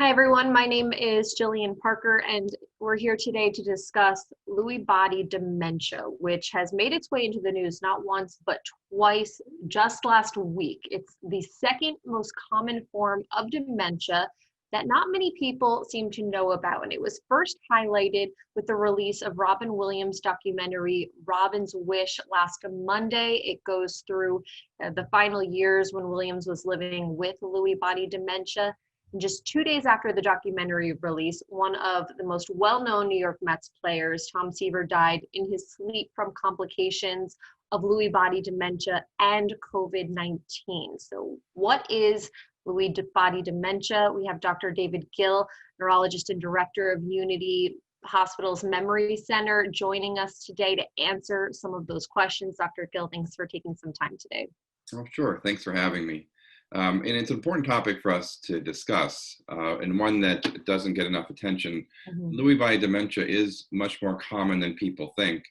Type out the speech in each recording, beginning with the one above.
Hi, everyone. My name is Jillian Parker, and we're here today to discuss Lewy body dementia, which has made its way into the news not once, but twice just last week. It's the second most common form of dementia that not many people seem to know about. And it was first highlighted with the release of Robin Williams' documentary, Robin's Wish, last Monday. It goes through the final years when Williams was living with Lewy body dementia. Just 2 days after the documentary release, one of the most well-known New York Mets players, Tom Seaver, died in his sleep from complications of Lewy body dementia and COVID-19. So what is Lewy body dementia? We have Dr. David Gill, neurologist and director of Unity Hospital's Memory Center, joining us today to answer some of those questions. Dr. Gill, thanks for taking some time today. Oh, sure. Thanks for having me. And it's an important topic for us to discuss, and one that doesn't get enough attention. Lewy body dementia is much more common than people think,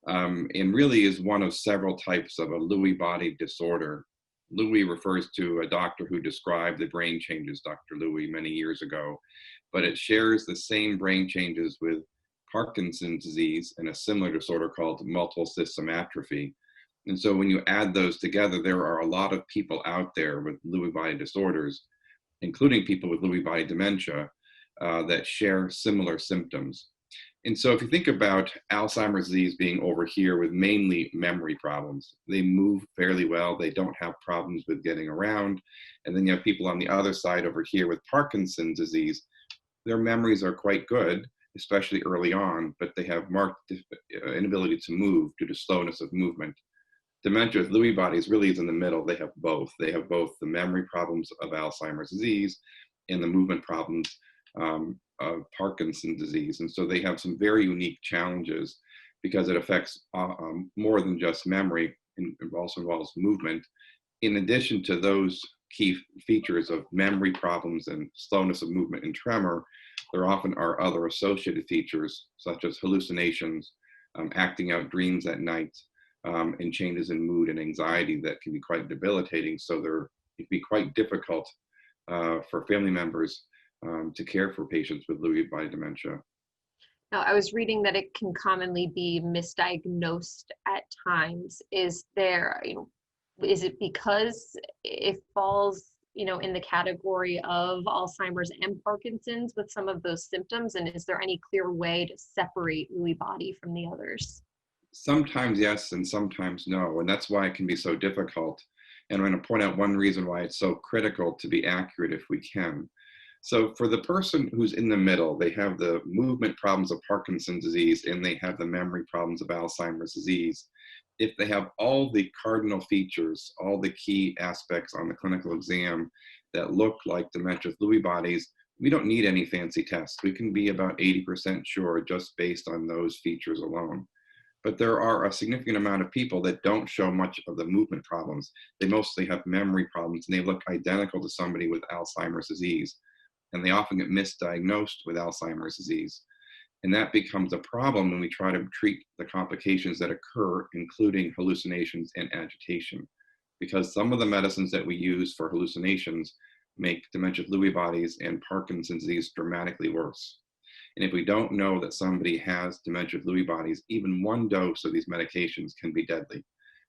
and really is one of several types of a Lewy body disorder. Lewy refers to a doctor who described the brain changes, Dr. Lewy, many years ago, but it shares the same brain changes with Parkinson's disease and a similar disorder called multiple system atrophy. And so when you add those together, there are a lot of people out there with Lewy body disorders, including people with Lewy body dementia, that share similar symptoms. And so if you think about Alzheimer's disease being over here with mainly memory problems, they move fairly well, they don't have problems with getting around. And then you have people on the other side over here with Parkinson's disease, their memories are quite good, especially early on, but they have marked inability to move due to slowness of movement. Dementia with Lewy bodies really is in the middle. They have both. They have both the memory problems of Alzheimer's disease and the movement problems of Parkinson's disease. And so they have some very unique challenges because it affects more than just memory. It also involves movement. In addition to those key features of memory problems and slowness of movement and tremor, there often are other associated features such as hallucinations, acting out dreams at night, and changes in mood and anxiety that can be quite debilitating. So it can be quite difficult for family members to care for patients with Lewy body dementia. Now, I was reading that it can commonly be misdiagnosed at times. Is it because it falls, in the category of Alzheimer's and Parkinson's with some of those symptoms? And is there any clear way to separate Lewy body from the others? Sometimes yes, and sometimes no. And that's why it can be so difficult. And I'm going to point out one reason why it's so critical to be accurate if we can. So for the person who's in the middle, they have the movement problems of Parkinson's disease and they have the memory problems of Alzheimer's disease. If they have all the cardinal features, all the key aspects on the clinical exam that look like dementia with Lewy bodies, we don't need any fancy tests. We can be about 80% sure just based on those features alone. But there are a significant amount of people that don't show much of the movement problems. They mostly have memory problems and they look identical to somebody with Alzheimer's disease. And they often get misdiagnosed with Alzheimer's disease. And that becomes a problem when we try to treat the complications that occur, including hallucinations and agitation. Because some of the medicines that we use for hallucinations make dementia with Lewy bodies and Parkinson's disease dramatically worse. And if we don't know that somebody has dementia with Lewy bodies, even one dose of these medications can be deadly.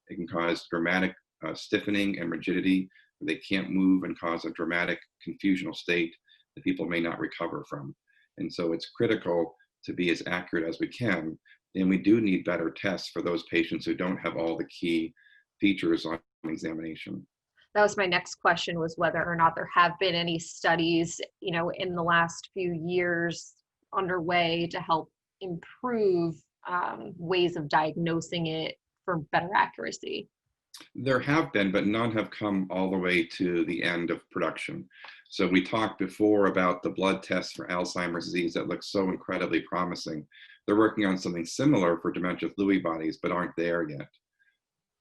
It can cause dramatic stiffening and rigidity. They can't move and cause a dramatic confusional state that people may not recover from. And so it's critical to be as accurate as we can. And we do need better tests for those patients who don't have all the key features on examination. That was my next question, was whether or not there have been any studies, in the last few years underway to help improve ways of diagnosing it for better accuracy. There have been, but none have come all the way to the end of production. So we talked before about the blood tests for Alzheimer's disease that look so incredibly promising. They're working on something similar for dementia with Lewy bodies, but aren't there yet.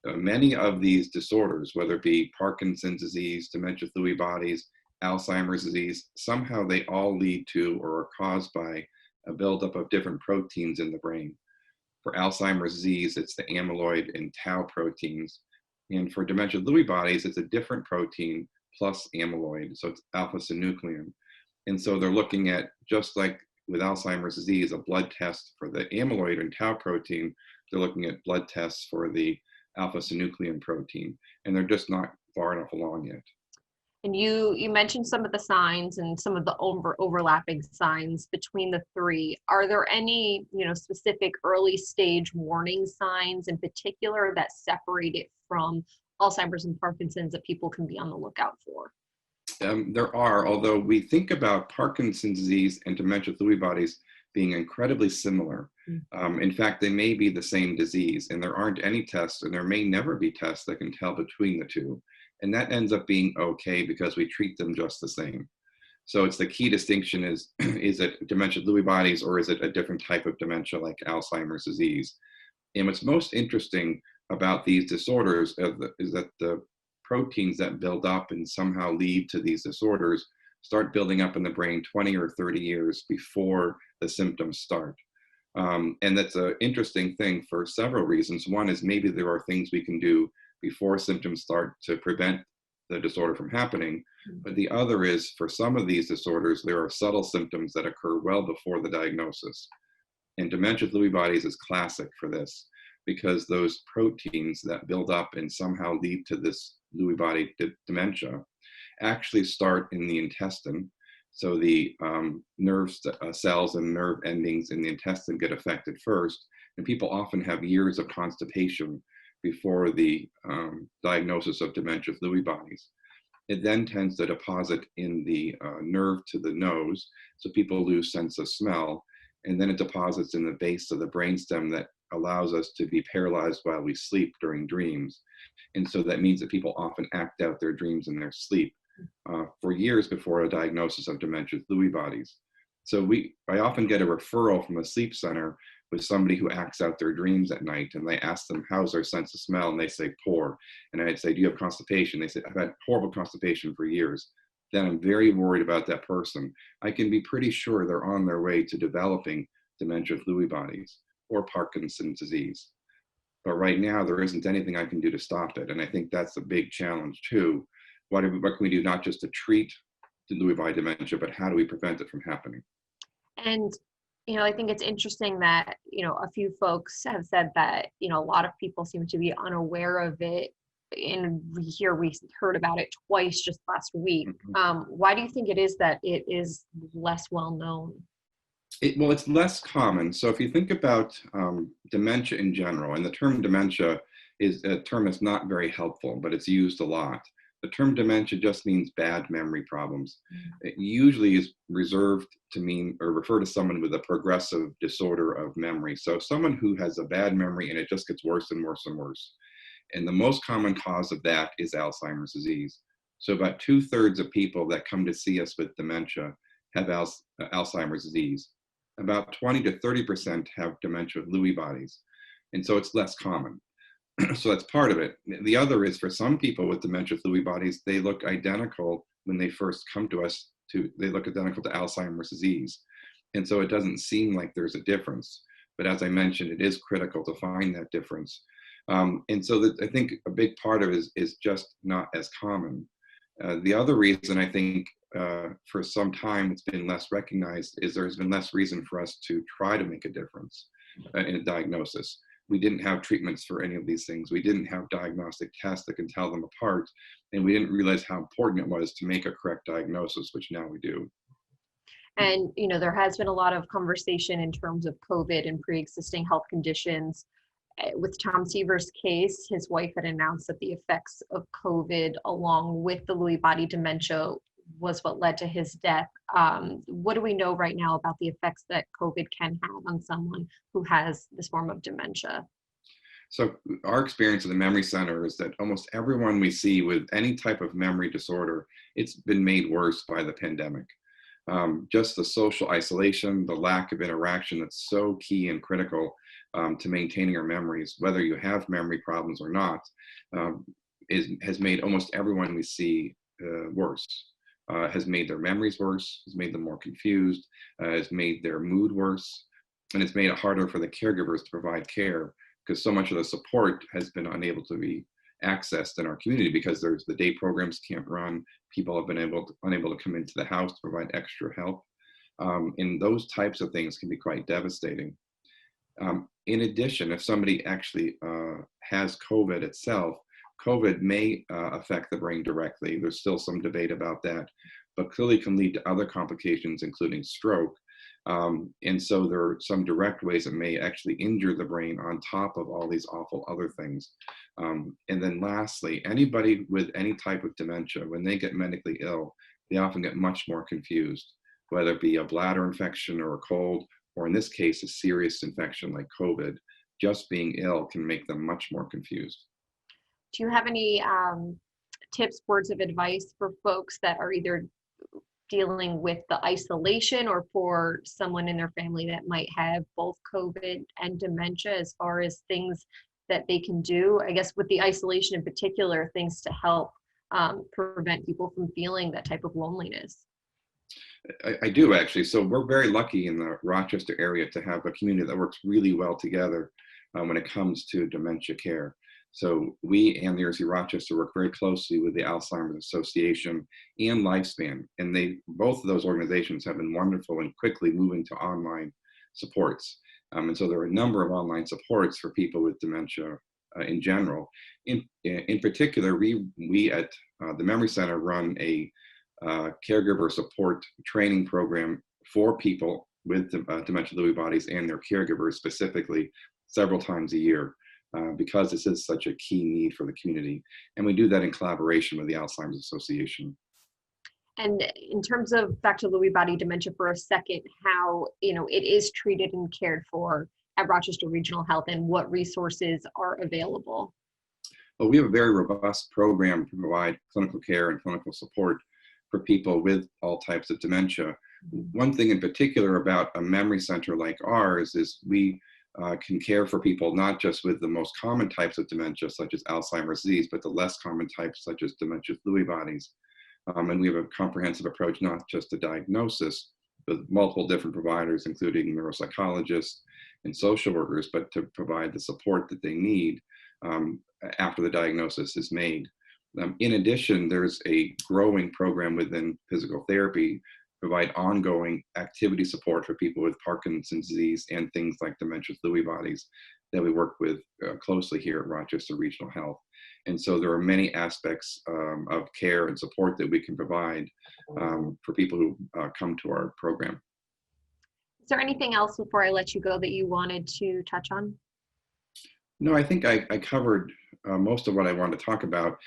Many of these disorders, whether it be Parkinson's disease, dementia with Lewy bodies, Alzheimer's disease, somehow they all lead to or are caused by a buildup of different proteins in the brain. For Alzheimer's disease, it's the amyloid and tau proteins. And for dementia with Lewy bodies, it's a different protein plus amyloid, so it's alpha-synuclein. And so they're looking at, just like with Alzheimer's disease, a blood test for the amyloid and tau protein. They're looking at blood tests for the alpha-synuclein protein, and they're just not far enough along yet. And you mentioned some of the signs and some of the overlapping signs between the three. Are there any, specific early stage warning signs in particular that separate it from Alzheimer's and Parkinson's that people can be on the lookout for? There are, although we think about Parkinson's disease and dementia with Lewy bodies being incredibly similar. In fact, they may be the same disease, and there aren't any tests, and there may never be tests that can tell between the two. And that ends up being okay because we treat them just the same. So it's the key distinction is it dementia with Lewy bodies, or is it a different type of dementia like Alzheimer's disease? And what's most interesting about these disorders is that the proteins that build up and somehow lead to these disorders start building up in the brain 20 or 30 years before the symptoms start. And that's an interesting thing for several reasons. One is maybe there are things we can do before symptoms start to prevent the disorder from happening. But the other is, for some of these disorders, there are subtle symptoms that occur well before the diagnosis. And dementia with Lewy bodies is classic for this, because those proteins that build up and somehow lead to this Lewy body dementia actually start in the intestine. So the nerve cells and nerve endings in the intestine get affected first, and people often have years of constipation before the diagnosis of dementia with Lewy bodies. It then tends to deposit in the nerve to the nose, so people lose sense of smell, and then it deposits in the base of the brainstem that allows us to be paralyzed while we sleep during dreams. And so that means that people often act out their dreams in their sleep for years before a diagnosis of dementia with Lewy bodies. So I often get a referral from a sleep center with somebody who acts out their dreams at night, and they ask them, how's their sense of smell? And they say, poor. And I'd say, do you have constipation? They say, I've had horrible constipation for years. Then I'm very worried about that person. I can be pretty sure they're on their way to developing dementia with Lewy bodies or Parkinson's disease. But right now, there isn't anything I can do to stop it. And I think that's a big challenge too. What can we do, not just to treat the Lewy body dementia, but how do we prevent it from happening? And, I think it's interesting that, a few folks have said that, a lot of people seem to be unaware of it. And we heard about it twice just last week. Why do you think it is that it is less well known? Well, it's less common. So if you think about dementia in general, and the term dementia is a term that's not very helpful, but it's used a lot. The term dementia just means bad memory problems. It usually is reserved to mean or refer to someone with a progressive disorder of memory. So someone who has a bad memory and it just gets worse and worse and worse. And the most common cause of that is Alzheimer's disease. So about 2/3 of people that come to see us with dementia have Alzheimer's disease. About 20 to 30% have dementia with Lewy bodies. And so it's less common. So that's part of it. The other is, for some people with dementia with Lewy bodies, they look identical when they first come to us. They look identical to Alzheimer's disease. And so it doesn't seem like there's a difference. But as I mentioned, it is critical to find that difference. And so I think a big part of it is just not as common. The other reason I think for some time it's been less recognized is there's been less reason for us to try to make a difference in a diagnosis. We didn't have treatments for any of these things. We didn't have diagnostic tests that can tell them apart. And we didn't realize how important it was to make a correct diagnosis, which now we do. And, there has been a lot of conversation in terms of COVID and pre-existing health conditions. With Tom Seaver's case, his wife had announced that the effects of COVID, along with the Lewy body dementia, was what led to his death. What do we know right now about the effects that COVID can have on someone who has this form of dementia? So our experience at the Memory Center is that almost everyone we see with any type of memory disorder, it's been made worse by the pandemic. Just the social isolation, the lack of interaction that's so key and critical to maintaining our memories, whether you have memory problems or not, has made almost everyone we see worse. Has made their memories worse, has made them more confused, has made their mood worse, and it's made it harder for the caregivers to provide care because so much of the support has been unable to be accessed in our community because there's the day programs can't run. People have been unable to come into the house to provide extra help. And those types of things can be quite devastating. In addition, if somebody actually has COVID itself, COVID may affect the brain directly. There's still some debate about that, but clearly can lead to other complications, including stroke. And so there are some direct ways it may actually injure the brain on top of all these awful other things. And then lastly, anybody with any type of dementia, when they get medically ill, they often get much more confused, whether it be a bladder infection or a cold, or in this case, a serious infection like COVID. Just being ill can make them much more confused. Do you have any tips, words of advice for folks that are either dealing with the isolation or for someone in their family that might have both COVID and dementia, as far as things that they can do? I guess with the isolation in particular, things to help prevent people from feeling that type of loneliness. I do actually. So we're very lucky in the Rochester area to have a community that works really well together when it comes to dementia care. So we and the University of Rochester work very closely with the Alzheimer's Association and Lifespan, and both of those organizations have been wonderful in quickly moving to online supports. And so there are a number of online supports for people with dementia in general. In particular, we at the Memory Center run a caregiver support training program for people with dementia Lewy bodies and their caregivers specifically several times a year because this is such a key need for the community. And we do that in collaboration with the Alzheimer's Association. And in terms of back to Lewy body dementia for a second, how it is treated and cared for at Rochester Regional Health and what resources are available? Well, we have a very robust program to provide clinical care and clinical support for people with all types of dementia. One thing in particular about a memory center like ours is we can care for people not just with the most common types of dementia, such as Alzheimer's disease, but the less common types, such as dementia with Lewy bodies. And we have a comprehensive approach, not just to diagnosis, with multiple different providers, including neuropsychologists and social workers, but to provide the support that they need after the diagnosis is made. In addition, there's a growing program within physical therapy to provide ongoing activity support for people with Parkinson's disease and things like dementia with Lewy bodies that we work with closely here at Rochester Regional Health. And so there are many aspects of care and support that we can provide for people who come to our program. Is there anything else before I let you go that you wanted to touch on? No, I think I covered most of what I wanted to talk about.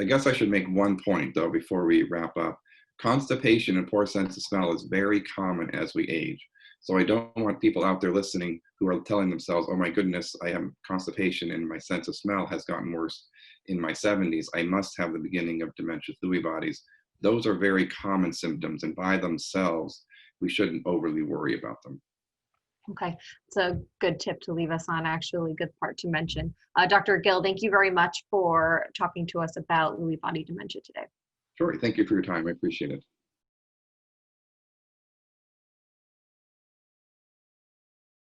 I guess I should make one point, though, before we wrap up. Constipation and poor sense of smell is very common as we age. So I don't want people out there listening who are telling themselves, oh my goodness, I have constipation and my sense of smell has gotten worse in my 70s. I must have the beginning of dementia with Lewy bodies. Those are very common symptoms, and by themselves, we shouldn't overly worry about them. Okay, it's a good tip to leave us on, actually, good part to mention. Dr. Gill, thank you very much for talking to us about Lewy body dementia today. Sure, thank you for your time. I appreciate it.